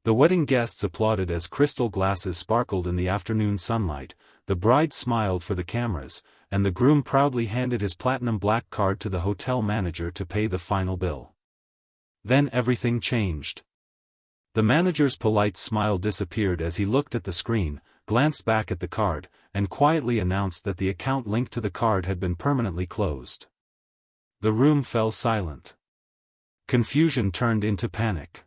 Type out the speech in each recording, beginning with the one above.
The wedding guests applauded as crystal glasses sparkled in the afternoon sunlight, the bride smiled for the cameras, and the groom proudly handed his platinum black card to the hotel manager to pay the final bill. Then everything changed. The manager's polite smile disappeared as he looked at the screen, glanced back at the card, and quietly announced that the account linked to the card had been permanently closed. The room fell silent. Confusion turned into panic.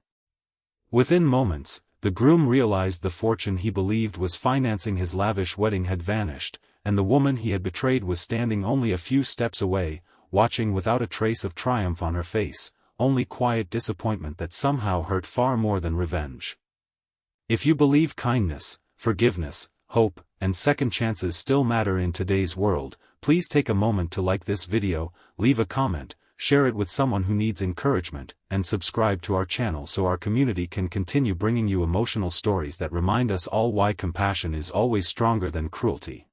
Within moments, the groom realized the fortune he believed was financing his lavish wedding had vanished, and the woman he had betrayed was standing only a few steps away, watching without a trace of triumph on her face, only quiet disappointment that somehow hurt far more than revenge. If you believe kindness, forgiveness, hope, and second chances still matter in today's world, please take a moment to like this video, leave a comment, share it with someone who needs encouragement, and subscribe to our channel so our community can continue bringing you emotional stories that remind us all why compassion is always stronger than cruelty.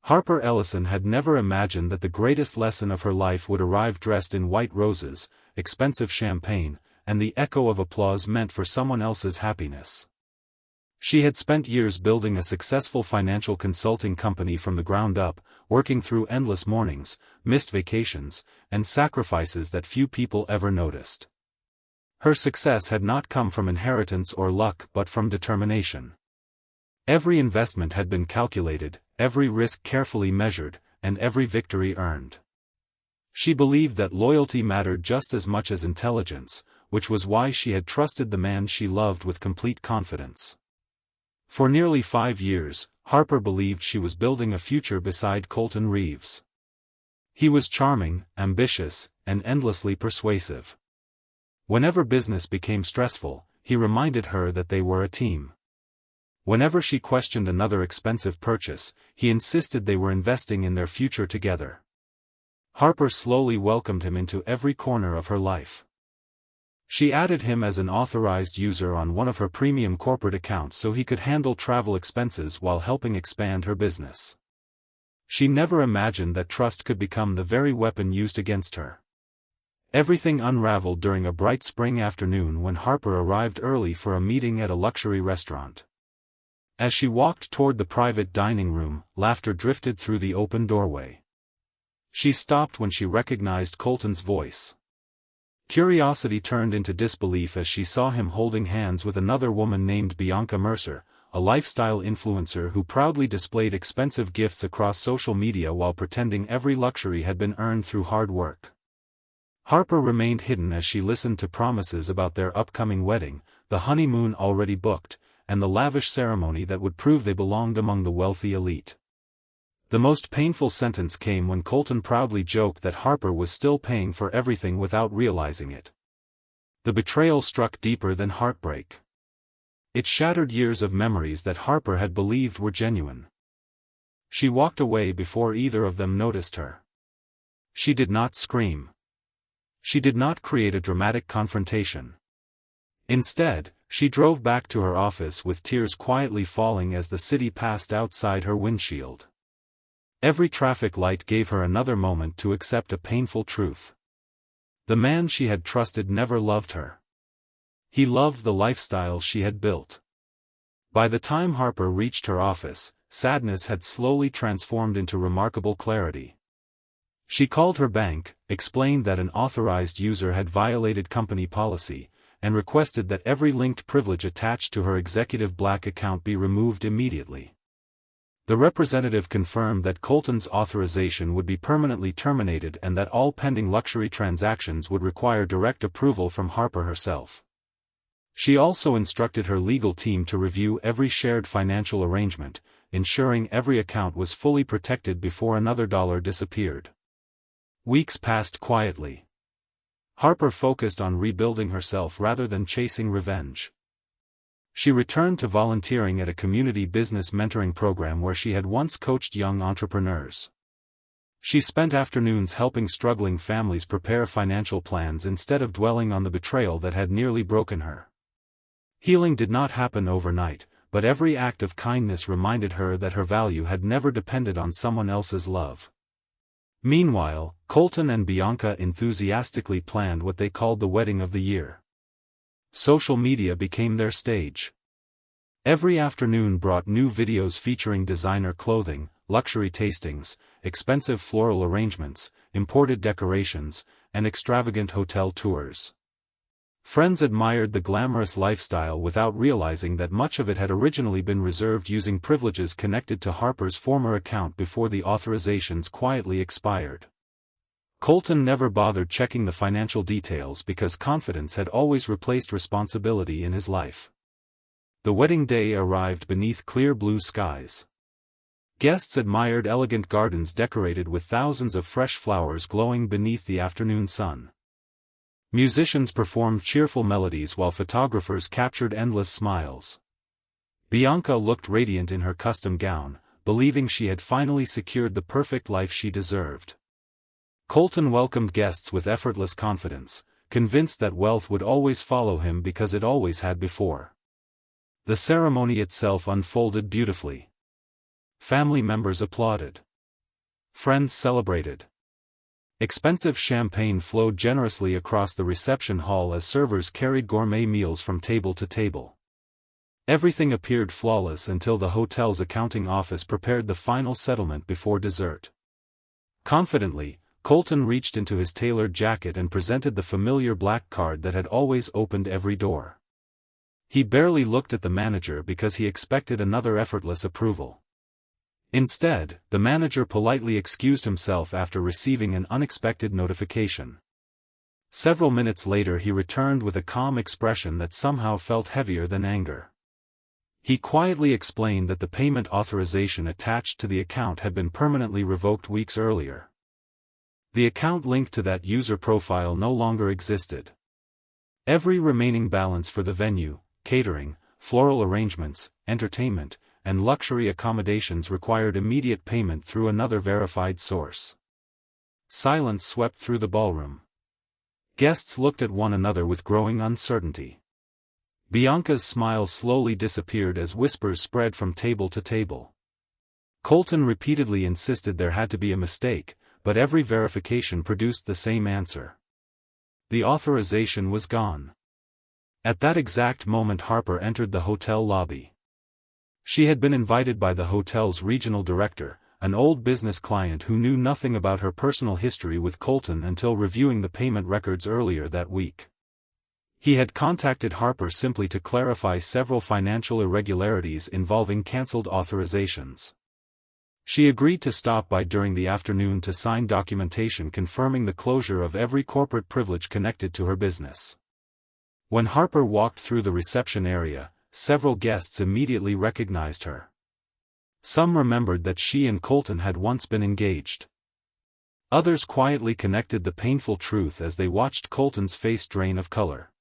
Harper Ellison had never imagined that the greatest lesson of her life would arrive dressed in white roses, expensive champagne, and the echo of applause meant for someone else's happiness. She had spent years building a successful financial consulting company from the ground up, working through endless mornings, missed vacations, and sacrifices that few people ever noticed. Her success had not come from inheritance or luck but from determination. Every investment had been calculated, every risk carefully measured, and every victory earned. She believed that loyalty mattered just as much as intelligence, which was why she had trusted the man she loved with complete confidence. For nearly 5 years, Harper believed she was building a future beside Colton Reeves. He was charming, ambitious, and endlessly persuasive. Whenever business became stressful, he reminded her that they were a team. Whenever she questioned another expensive purchase, he insisted they were investing in their future together. Harper slowly welcomed him into every corner of her life. She added him as an authorized user on one of her premium corporate accounts so he could handle travel expenses while helping expand her business. She never imagined that trust could become the very weapon used against her. Everything unraveled during a bright spring afternoon when Harper arrived early for a meeting at a luxury restaurant. As she walked toward the private dining room, laughter drifted through the open doorway. She stopped when she recognized Colton's voice. Curiosity turned into disbelief as she saw him holding hands with another woman named Bianca Mercer, a lifestyle influencer who proudly displayed expensive gifts across social media while pretending every luxury had been earned through hard work. Harper remained hidden as she listened to promises about their upcoming wedding, the honeymoon already booked, and the lavish ceremony that would prove they belonged among the wealthy elite. The most painful sentence came when Colton proudly joked that Harper was still paying for everything without realizing it. The betrayal struck deeper than heartbreak. It shattered years of memories that Harper had believed were genuine. She walked away before either of them noticed her. She did not scream. She did not create a dramatic confrontation. Instead, she drove back to her office with tears quietly falling as the city passed outside her windshield. Every traffic light gave her another moment to accept a painful truth. The man she had trusted never loved her. He loved the lifestyle she had built. By the time Harper reached her office, sadness had slowly transformed into remarkable clarity. She called her bank, explained that an authorized user had violated company policy, and requested that every linked privilege attached to her executive Black account be removed immediately. The representative confirmed that Colton's authorization would be permanently terminated and that all pending luxury transactions would require direct approval from Harper herself. She also instructed her legal team to review every shared financial arrangement, ensuring every account was fully protected before another dollar disappeared. Weeks passed quietly. Harper focused on rebuilding herself rather than chasing revenge. She returned to volunteering at a community business mentoring program where she had once coached young entrepreneurs. She spent afternoons helping struggling families prepare financial plans instead of dwelling on the betrayal that had nearly broken her. Healing did not happen overnight, but every act of kindness reminded her that her value had never depended on someone else's love. Meanwhile, Colton and Bianca enthusiastically planned what they called the wedding of the year. Social media became their stage. Every afternoon brought new videos featuring designer clothing, luxury tastings, expensive floral arrangements, imported decorations, and extravagant hotel tours. Friends admired the glamorous lifestyle without realizing that much of it had originally been reserved using privileges connected to Harper's former account before the authorizations quietly expired. Colton never bothered checking the financial details because confidence had always replaced responsibility in his life. The wedding day arrived beneath clear blue skies. Guests admired elegant gardens decorated with thousands of fresh flowers glowing beneath the afternoon sun. Musicians performed cheerful melodies while photographers captured endless smiles. Bianca looked radiant in her custom gown, believing she had finally secured the perfect life she deserved. Colton welcomed guests with effortless confidence, convinced that wealth would always follow him because it always had before. The ceremony itself unfolded beautifully. Family members applauded. Friends celebrated. Expensive champagne flowed generously across the reception hall as servers carried gourmet meals from table to table. Everything appeared flawless until the hotel's accounting office prepared the final settlement before dessert. Confidently, Colton reached into his tailored jacket and presented the familiar black card that had always opened every door. He barely looked at the manager because he expected another effortless approval. Instead, the manager politely excused himself after receiving an unexpected notification. Several minutes later he returned with a calm expression that somehow felt heavier than anger. He quietly explained that the payment authorization attached to the account had been permanently revoked weeks earlier. The account linked to that user profile no longer existed. Every remaining balance for the venue, catering, floral arrangements, entertainment, and luxury accommodations required immediate payment through another verified source. Silence swept through the ballroom. Guests looked at one another with growing uncertainty. Bianca's smile slowly disappeared as whispers spread from table to table. Colton repeatedly insisted there had to be a mistake, but every verification produced the same answer. The authorization was gone. At that exact moment Harper entered the hotel lobby. She had been invited by the hotel's regional director, an old business client who knew nothing about her personal history with Colton until reviewing the payment records earlier that week. He had contacted Harper simply to clarify several financial irregularities involving cancelled authorizations. She agreed to stop by during the afternoon to sign documentation confirming the closure of every corporate privilege connected to her business. When Harper walked through the reception area, several guests immediately recognized her. Some remembered that she and Colton had once been engaged. Others quietly connected the painful truth as they watched Colton's face drain of color.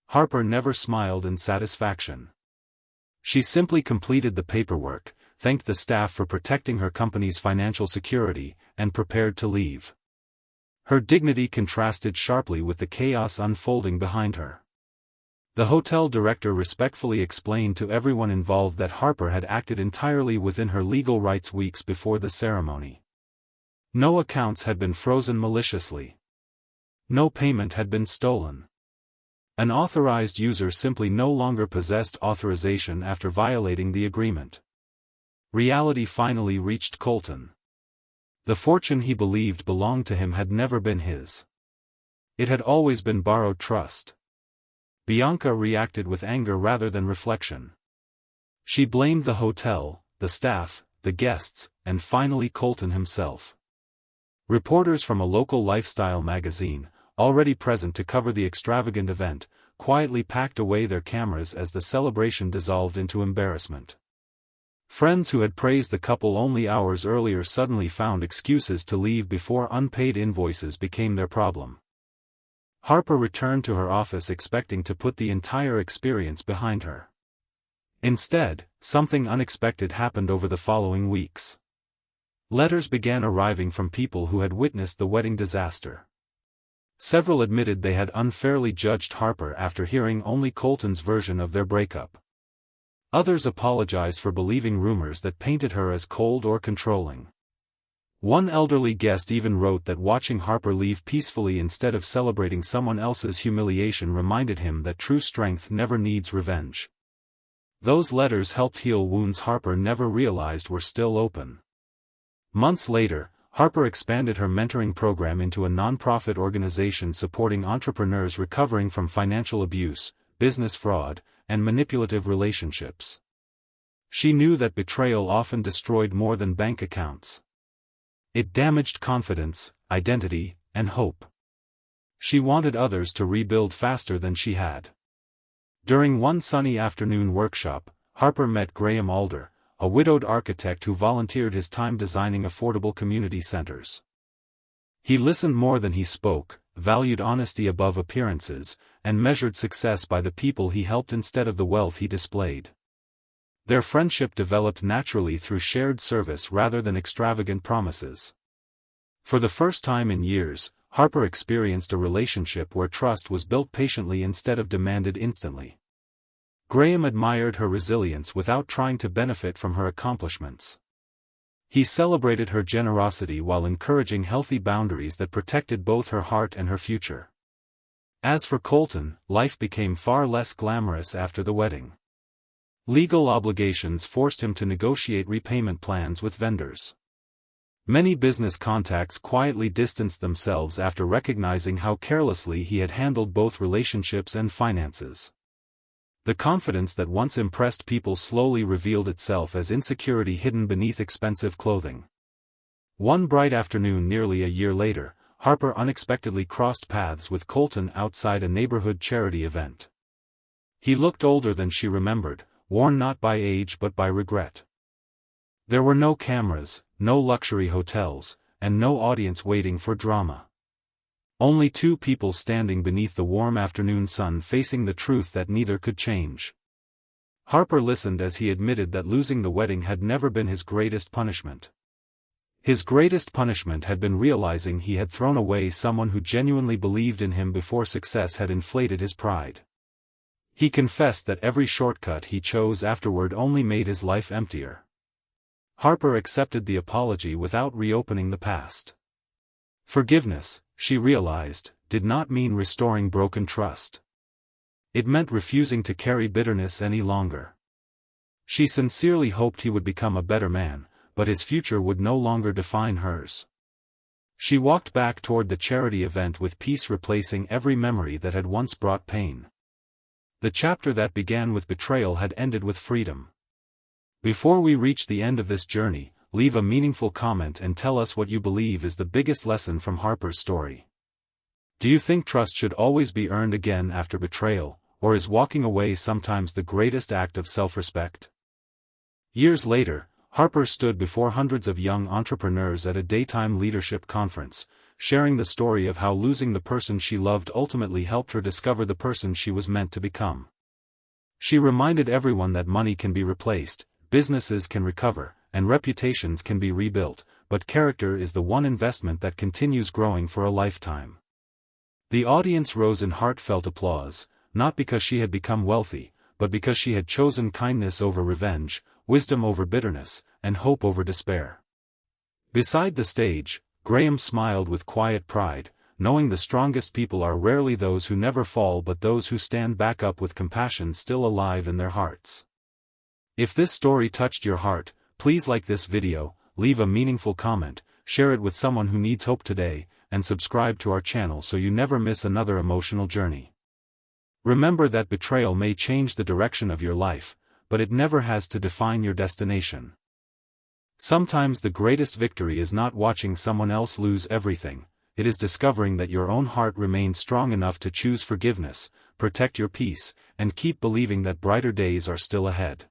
Harper never smiled in satisfaction. She simply completed the paperwork, thanked the staff for protecting her company's financial security, and prepared to leave. Her dignity contrasted sharply with the chaos unfolding behind her. The hotel director respectfully explained to everyone involved that Harper had acted entirely within her legal rights weeks before the ceremony. No accounts had been frozen maliciously. No payment had been stolen. An authorized user simply no longer possessed authorization after violating the agreement. Reality finally reached Colton. The fortune he believed belonged to him had never been his. It had always been borrowed trust. Bianca reacted with anger rather than reflection. She blamed the hotel, the staff, the guests, and finally Colton himself. Reporters from a local lifestyle magazine, already present to cover the extravagant event, quietly packed away their cameras as the celebration dissolved into embarrassment. Friends who had praised the couple only hours earlier suddenly found excuses to leave before unpaid invoices became their problem. Harper returned to her office expecting to put the entire experience behind her. Instead, something unexpected happened over the following weeks. Letters began arriving from people who had witnessed the wedding disaster. Several admitted they had unfairly judged Harper after hearing only Colton's version of their breakup. Others apologized for believing rumors that painted her as cold or controlling. One elderly guest even wrote that watching Harper leave peacefully instead of celebrating someone else's humiliation reminded him that true strength never needs revenge. Those letters helped heal wounds Harper never realized were still open. Months later, Harper expanded her mentoring program into a non-profit organization supporting entrepreneurs recovering from financial abuse, business fraud, and manipulative relationships. She knew that betrayal often destroyed more than bank accounts. It damaged confidence, identity, and hope. She wanted others to rebuild faster than she had. During one sunny afternoon workshop, Harper met Graham Alder, a widowed architect who volunteered his time designing affordable community centers. He listened more than he spoke, valued honesty above appearances, and measured success by the people he helped instead of the wealth he displayed. Their friendship developed naturally through shared service rather than extravagant promises. For the first time in years, Harper experienced a relationship where trust was built patiently instead of demanded instantly. Graham admired her resilience without trying to benefit from her accomplishments. He celebrated her generosity while encouraging healthy boundaries that protected both her heart and her future. As for Colton, life became far less glamorous after the wedding. Legal obligations forced him to negotiate repayment plans with vendors. Many business contacts quietly distanced themselves after recognizing how carelessly he had handled both relationships and finances. The confidence that once impressed people slowly revealed itself as insecurity hidden beneath expensive clothing. One bright afternoon nearly a year later, Harper unexpectedly crossed paths with Colton outside a neighborhood charity event. He looked older than she remembered, worn not by age but by regret. There were no cameras, no luxury hotels, and no audience waiting for drama. Only two people standing beneath the warm afternoon sun facing the truth that neither could change. Harper listened as he admitted that losing the wedding had never been his greatest punishment. His greatest punishment had been realizing he had thrown away someone who genuinely believed in him before success had inflated his pride. He confessed that every shortcut he chose afterward only made his life emptier. Harper accepted the apology without reopening the past. Forgiveness, she realized, did not mean restoring broken trust. It meant refusing to carry bitterness any longer. She sincerely hoped he would become a better man, but his future would no longer define hers. She walked back toward the charity event with peace replacing every memory that had once brought pain. The chapter that began with betrayal had ended with freedom. Before we reach the end of this journey, leave a meaningful comment and tell us what you believe is the biggest lesson from Harper's story. Do you think trust should always be earned again after betrayal, or is walking away sometimes the greatest act of self-respect? Years later, Harper stood before hundreds of young entrepreneurs at a daytime leadership conference, sharing the story of how losing the person she loved ultimately helped her discover the person she was meant to become. She reminded everyone that money can be replaced, businesses can recover, and reputations can be rebuilt, but character is the one investment that continues growing for a lifetime. The audience rose in heartfelt applause, not because she had become wealthy, but because she had chosen kindness over revenge, wisdom over bitterness, and hope over despair. Beside the stage, Graham smiled with quiet pride, knowing the strongest people are rarely those who never fall but those who stand back up with compassion still alive in their hearts. If this story touched your heart, please like this video, leave a meaningful comment, share it with someone who needs hope today, and subscribe to our channel so you never miss another emotional journey. Remember that betrayal may change the direction of your life, but it never has to define your destination. Sometimes the greatest victory is not watching someone else lose everything, it is discovering that your own heart remains strong enough to choose forgiveness, protect your peace, and keep believing that brighter days are still ahead.